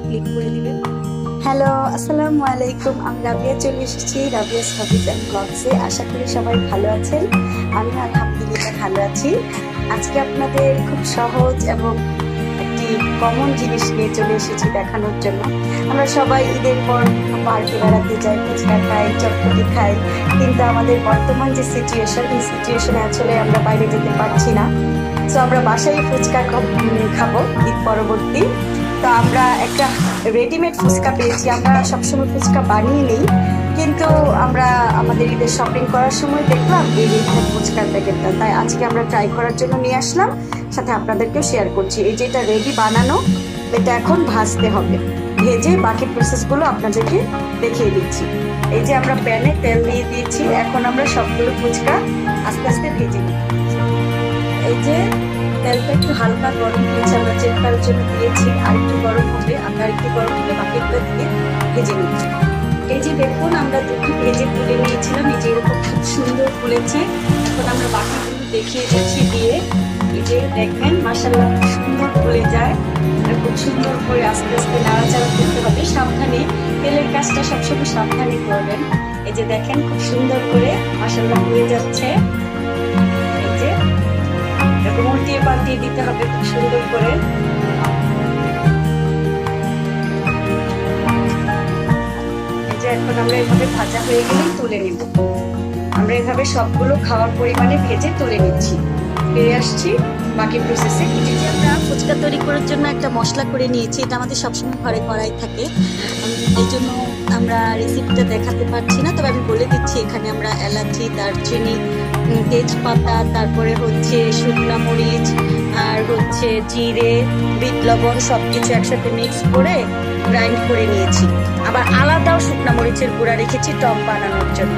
Click করে দিবেন। Hello, আসসালামু আলাইকুম। আমি রাবিয়া চলে এসেছি রাবিয়াস হবিজ অ্যান্ড ব্লগসে। আশা করি সবাই ভালো আছেন। আমি আলহামদুলিল্লাহ ভালো আছি। আজকে আপনাদের খুব সহজ এবং একটি কমন জিনিস নিয়ে চলে এসেছি দেখানোর জন্য। আমরা সবাই ঈদের পর পার্কে বেড়াতে যাই, ফুচকা খাই, চটপটি খাই, কিন্তু আমাদের বর্তমান যে সিচুয়েশন, এই সিচুয়েশনে আসলে আমরা বাইরে যেতে পারছি না। তো আমরা বাসায় ফুচকা খাবো ঈদ পরবর্তী। তো আমরা একটা রেডিমেড ফুচকা পেয়েছি। আমরা সবসময় ফুচকা বানিয়ে নিই, কিন্তু আমরা আমাদের ঈদের শপিং করার সময় দেখলাম এই রেডিমেড ফুচকার প্যাকেটটা, তাই আজকে আমরা ট্রাই করার জন্য নিয়ে আসলাম, সাথে আপনাদেরকেও শেয়ার করছি। এই যে এটা রেডি বানানো, এটা এখন ভাজতে হবে। ভেজে বাকি প্রসেসগুলো আপনাদেরকে দেখিয়ে দিচ্ছি। এই যে আমরা প্যানে তেল দিয়ে দিয়েছি, এখন আমরা সবগুলো ফুচকা আস্তে আস্তে ভেজে নিই। এই যে তেলটা একটু হালকা গরম হয়েছে, আমরা চেক করার জন্য দিয়েছি। আর একটু গরম হবে, আমরা একটু গরম হলে বাকিগুলো দিয়ে ভেজে নিচ্ছি। এই যে দেখুন, আমরা দুটো ভেজে তুলে নিয়েছিলাম, এই যে এরকম খুব সুন্দর ফুলেছে। এখন আমরা বাকিগুলো দেখিয়ে দিচ্ছি দিয়ে। এই যে দেখবেন মাশাআল্লাহ সুন্দর ফুলে যায়। খুব সুন্দর করে আস্তে আস্তে নাড়াচাড়া করতে হবে, সাবধানে। তেলের কাজটা সবসময় সাবধানে করবেন। এই যে দেখেন খুব সুন্দর করে মাশাআল্লাহ ফুলে যাচ্ছে। এই যে এরকম উল্টিয়ে পাল্টিয়ে দিতে হবে খুব সুন্দর করে। এই যে এখন আমরা এভাবে ভাজা হয়ে গেলেই তুলে নেব। আমরা এভাবে সবগুলো খাওয়ার পরিমাণে ভেজে তুলে নিচ্ছি। ফিরে আসছি বাকি প্রসেসে। এই যে আমরা ফুচকা তৈরি করার জন্য একটা মশলা করে নিয়েছি, এটা আমাদের সবসময় ঘরে করাই থাকে। এই জন্য আমরা রেসিপিটা দেখাতে পারছি না, তবে আমি বলে দিচ্ছি। এখানে আমরা এলাচি, দারচিনি, তেজপাতা, তারপরে হচ্ছে শুকনো মরিচ, আর হচ্ছে জিরে, বিট লবণ সবকিছু একসাথে মিক্স করে গ্রাইন্ড করে নিয়েছি। আবার আলাদাও শুকনো মরিচের গুঁড়া রেখেছি টক বানানোর জন্য।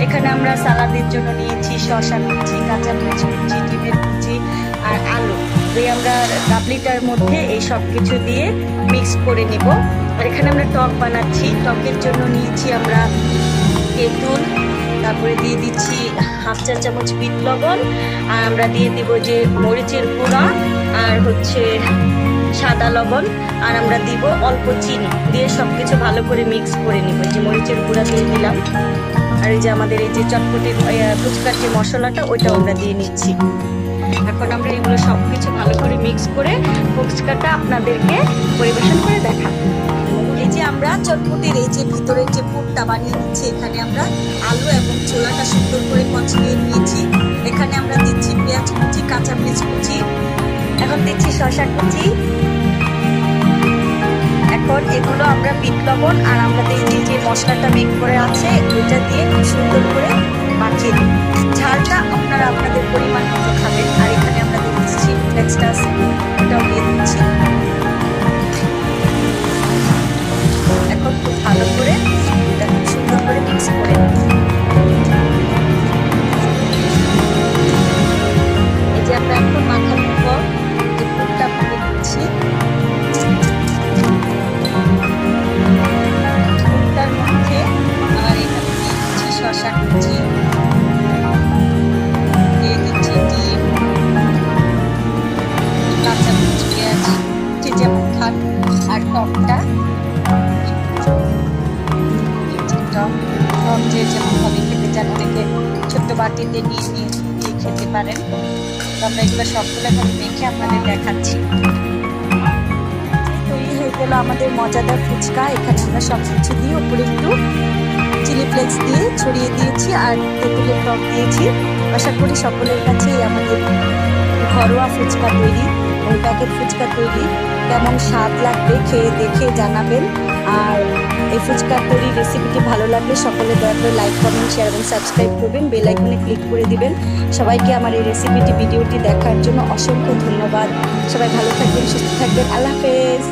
এখানে আমরা সালাদের জন্য নিয়েছি শসা কুচি, কাঁচা মরিচ কুচি, ডিমের কুচি আর আলু। এই আমরা গাবলিটার মধ্যে এই সব কিছু দিয়ে মিক্স করে নিব। আর এখানে আমরা টক বানাচ্ছি। টকের জন্য নিয়েছি আমরা তেঁতুল, তারপরে দিয়ে দিচ্ছি হাফ চা চামচ বিট লবণ, আর আমরা দিয়ে দিব যে মরিচের গুঁড়া আর হচ্ছে সাদা লবণ, আর আমরা দিব অল্প চিনি দিয়ে সবকিছু ভালো করে মিক্স করে নিব। যে মরিচের গুঁড়া দিয়ে দিলাম, আর এই যে আমাদের এই যে চটপটি ফুচকার যে মশলাটা, ওইটাও আমরা দিয়ে নিচ্ছি। এখন আমরা এগুলো সবকিছু ভালো করে মিক্স করে ফুচকাটা আপনাদেরকে পরিবেশন করে দেখাবো। এই যে আমরা চটপটির এই যে ভিতরের যে পুরটা বানিয়ে নিচ্ছি, এখানে আমরা আলু এবং ছোলাটা সুন্দর করে কচলিয়ে নিয়েছি। এখানে আমরা দিচ্ছি পেঁয়াজ কুচি, কাঁচা মরিচ কুচি, এখন দিচ্ছি শসা কুচি। এখন এগুলো আমরা বিট লবণ আর আমাদের যে মশলাটা মেক করে আছে ওইটা দিয়ে খুব সুন্দর করে মাখিয়ে দিই। ঝালটা আপনারা আপনাদের পরিমাণ মতো খাবেন। আর এখানে আমরা দিয়ে দিচ্ছি ফ্লেক্সটা আছে, ওটাও দিয়ে দিচ্ছি। এখন খুব ভালো করে এটা খুব সুন্দর করে মিক্স করে নিই। এই যে আমরা এখন মাখানোর পর যে পুরটা ভরে দিচ্ছি, পুরটার মধ্যে আর এখানে দিয়ে দিচ্ছি শসা কুচি, দিয়ে দিচ্ছি ডিম, কাঁচা মরিচ, পেঁয়াজ, যে যেমন খান, আর টকটা টক যে যেমন ভাবে খেতে চান অনেকে ছোট্ট বাটিতে নিয়ে নিয়ে খেতে পারেন। তো আমরা এগুলো সবগুলো এখন মেখে আপনাদের দেখাচ্ছি। তৈরি হয়ে গেল আমাদের মজাদার ফুচকা। এখানে আমরা সব কিছু দিয়ে উপরে একটু চিলি ফ্লেক্স দিয়ে ছড়িয়ে দিয়েছি আর তেঁতুলের টক দিয়েছি। আশা করি সকলের কাছেই আমাদের ঘরোয়া ফুচকা তৈরি এবং প্যাকেট ফুচকা তৈরি কেমন স্বাদ লাগবে খেয়ে দেখে জানাবেন। আর এই ফুচকা তৈরির রেসিপিটি ভালো লাগলে সকলে দয়া করে লাইক, কমেন্ট, শেয়ার এবং সাবস্ক্রাইব করবেন, বেল আইকনে ক্লিক করে দিবেন। সবাইকে আমার এই ভিডিওটি দেখার জন্য অসংখ্য ধন্যবাদ। সবাই ভালো থাকবেন, সুস্থ থাকবেন। আল্লাহ হাফেজ।